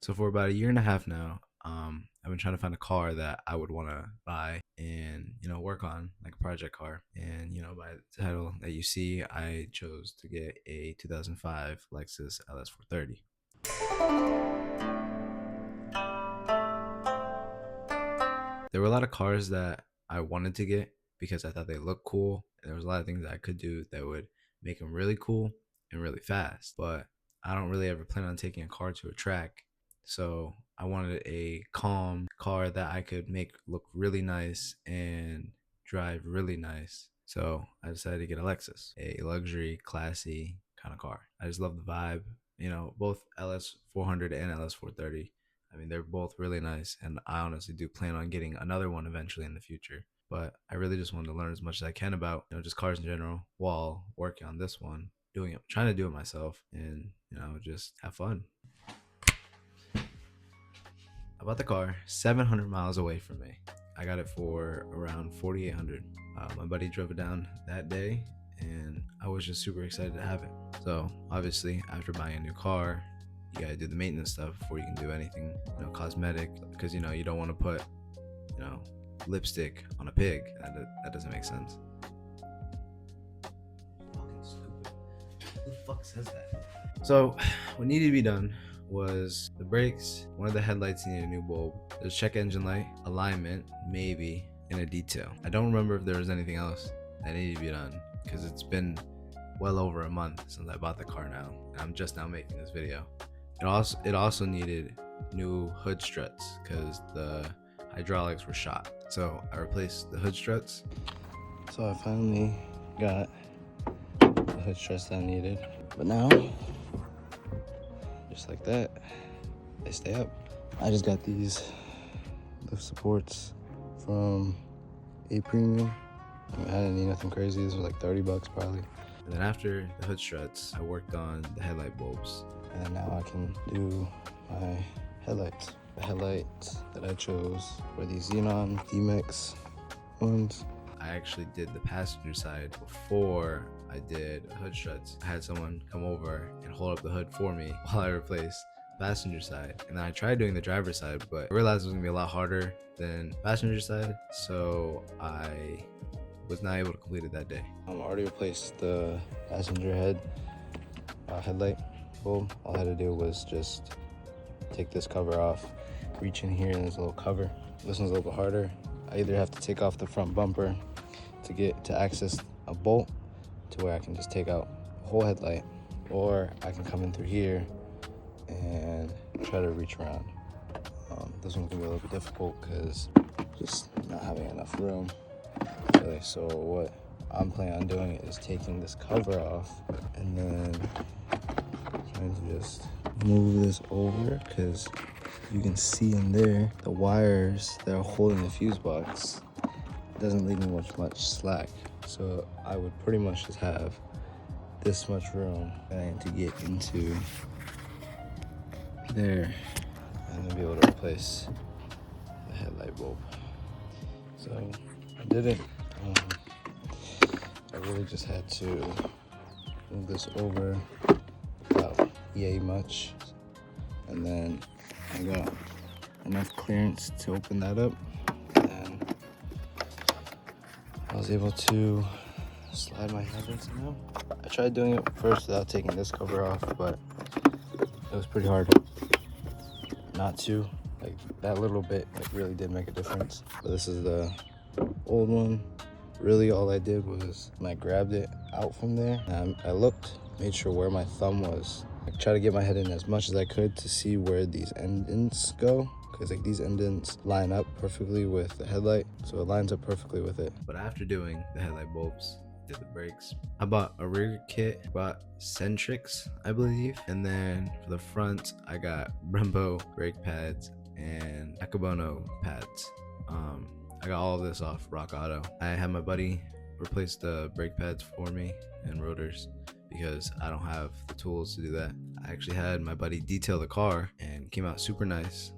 So for about a year and a half now, I've been trying to find a car that I would want to buy and work on, like a project car. And by the title that you see, I chose to get a 2005 Lexus LS430. There were a lot of cars that I wanted to get because I thought they looked cool, and there was a lot of things that I could do that would make them really cool and really fast. But I don't really ever plan on taking a car to a track, so I wanted a calm car that I could make look really nice and drive really nice. So I decided to get a Lexus, a luxury, classy kind of car. I just love the vibe. Both LS400 and LS430. I mean, they're both really nice, and I honestly do plan on getting another one eventually in the future. But I really just wanted to learn as much as I can about, just cars in general while working on this one, trying to do it myself, and just have fun. I bought the car 700 miles away from me. I got it for around 4,800. My buddy drove it down that day, and I was just super excited to have it. So obviously, after buying a new car, you gotta do the maintenance stuff before you can do anything, cosmetic, because you don't want to put, lipstick on a pig. That doesn't make sense. Fucking stupid. Who the fuck says that? So, what needed to be done was the brakes, one of the headlights needed a new bulb, there's check engine light, alignment, maybe, and a detail. I don't remember if there was anything else that needed to be done because it's been well over a month since I bought the car now, and I'm just now making this video. It also needed new hood struts because the hydraulics were shot. So I replaced the hood struts. So I finally got the hood struts that I needed. But now, just like that, they stay up. I just got these lift supports from A Premium. I didn't need nothing crazy. This was like 30 bucks probably. And then after the hood struts, I worked on the headlight bulbs. And now I can do my headlights. The headlights that I chose were these Xenon D-Mix ones. I actually did the passenger side before I did hood struts. I had someone come over and hold up the hood for me while I replaced the passenger side. And then I tried doing the driver's side, but I realized it was gonna be a lot harder than passenger side, so I was not able to complete it that day. I already replaced the passenger headlight bulb. All I had to do was just take this cover off, reach in here, and there's a little cover. This one's a little bit harder. I either have to take off the front bumper to access a bolt to where I can just take out the whole headlight, or I can come in through here and try to reach around. This one's gonna be a little bit difficult because just not having enough room. Really. So what I'm planning on doing is taking this cover off and then trying to just move this over, because you can see in there the wires that are holding the fuse box. It doesn't leave me much slack, so I would pretty much just have this much room and to get into there and then be able to replace the headlight bulb. So I did it. I really just had to move this over about yay much, and then I got enough clearance to open that up, and I was able to slide my headlights in. I tried doing it first without taking this cover off, but it was pretty hard not to. Like, that little bit really did make a difference. But this is the old one. Really all I did was when I grabbed it out from there, and I looked, made sure where my thumb was. I tried to get my head in as much as I could to see where these indents go, because like these indents line up perfectly with the headlight, so it lines up perfectly with it. But after doing the headlight bulbs, did the brakes, I bought a rear kit, bought Centrics, I believe, and then for the front I got Brembo brake pads and Akebono pads. I got all of this off Rockauto. I had my buddy replace the brake pads for me and rotors because I don't have the tools to do that. I actually had my buddy detail the car and it came out super nice.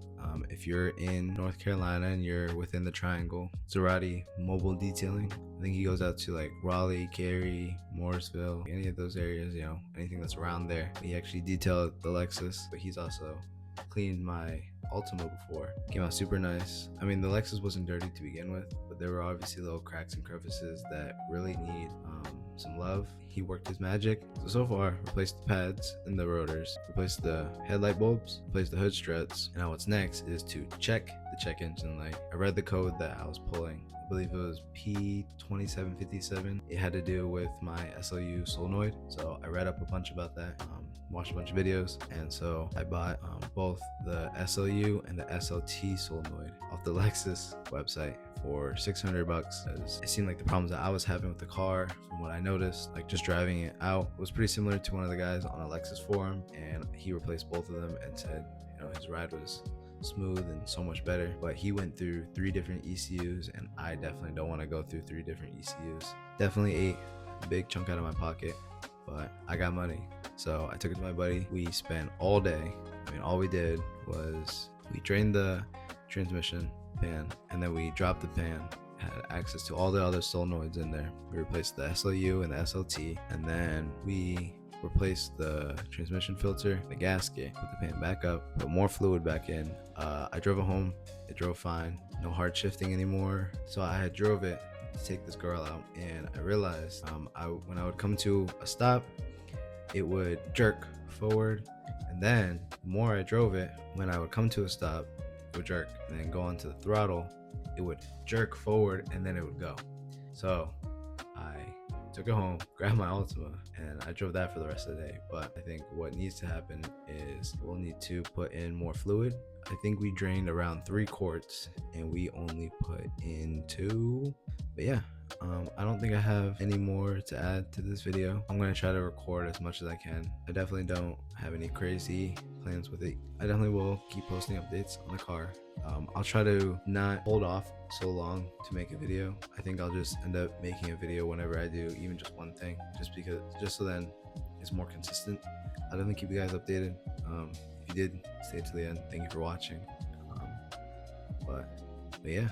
If you're in North Carolina and you're within the triangle, Zerati Mobile Detailing, I think he goes out to like Raleigh, Cary, Morrisville, any of those areas, anything that's around there. He actually detailed the Lexus, but he's also cleaned my Ultima before. Came out super nice. I mean, the Lexus wasn't dirty to begin with, but there were obviously little cracks and crevices that really need some love. He worked his magic. So far, replaced the pads and the rotors, replaced the headlight bulbs, replaced the hood struts. And now what's next is to check the check engine light. I read the code that I was pulling. I believe it was P2757. It had to do with my SLU solenoid. So I read up a bunch about that, watched a bunch of videos, and so I bought both the SLU and the SLT solenoid off the Lexus website for $600 because it seemed like the problems that I was having with the car, from what I noticed, like just driving it out, was pretty similar to one of the guys on a Lexus forum, and he replaced both of them and said, you know, his ride was smooth and so much better. But he went through 3 different ECUs, and I definitely don't want to go through 3 different ECUs. Definitely ate a big chunk out of my pocket, but I got money, so I took it to my buddy. We spent all day. I mean, all we did was we drained the transmission pan, and then we dropped the pan. Had access to all the other solenoids in there. We replaced the SLU and the SLT, and then we replaced the transmission filter, the gasket, put the pan back up, put more fluid back in. I drove it home. It drove fine. No hard shifting anymore. So I had drove it to take this girl out, and I realized when I would come to a stop, it would jerk forward, and then the more I drove it, when I would come to a stop, it would jerk, and then go onto the throttle, it would jerk forward, and then it would go. So I took it home, grabbed my Ultima, and I drove that for the rest of the day. But I think what needs to happen is we'll need to put in more fluid. I think we drained around 3 quarts and we only put in 2. But yeah, I don't think I have any more to add to this video. I'm going to try to record as much as I can. I definitely don't have any crazy plans with it. I definitely will keep posting updates on the car. I'll try to not hold off so long to make a video. I think I'll just end up making a video whenever I do even just one thing, just so then it's more consistent. I'll definitely keep you guys updated. If you did stay to the end, thank you for watching. But yeah,